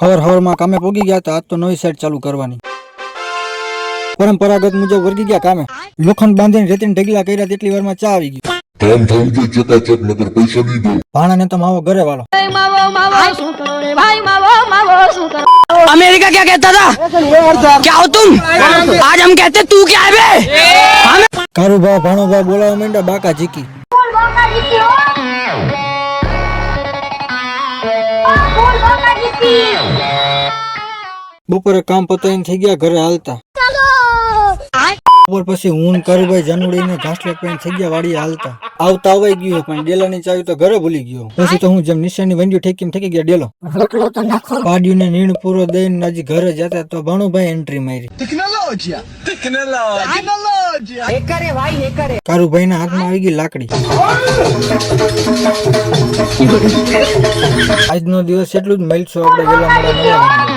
હવારમાં કામે પોગી ગયા હતા. આજ તો નવી સાઈડ ચાલુ કરવાની. પરંપરાગત મુજબ વર્ગી ગયા કામે. લોખંડ બાંધીને રેતીને ઢગલા કર્યા તેટલી વારમાં ચા આવી ગઈ. કામ થવું જોઈએ ચકાચક, નકર પૈસા નહીં દો. ભાણાને તો માવો ઘરે વાળો. अमेरिका क्या कहता था? क्या हो तुम? आज हम कहते तू क्या है बे? કારુભા ભાણુભા બોલાવા માંડ્યા. બાકા ઝીકી. બપોરે કામ પતાવીને થઈ ગયા ઘરે હાલતા. બપોર પછી હું કારુભાઈ જાનુડીને ઘાસલેટ પહેરીને થઈ ગયા વાડીએ હાલતા. આવતા અવાઈ ગયું પણ ડેલાની ચાવી તો ઘરે ભૂલી ગયો. પછી તો હું જેમ નિશાની વંડ્યું ઠેકીને ઠેકી ગયા ડેલો. પાડ્યું ને નીણ પૂરો દઈને હજી ઘરે જતા તો ભાણુભાઈ એન્ટ્રી મારી. કારુભાઈ ના હાથમાં આવી ગઈ લાકડી. આજનો દિવસ એટલું જ મળશું આપણે વેલા મોડા નવા વિડીયો.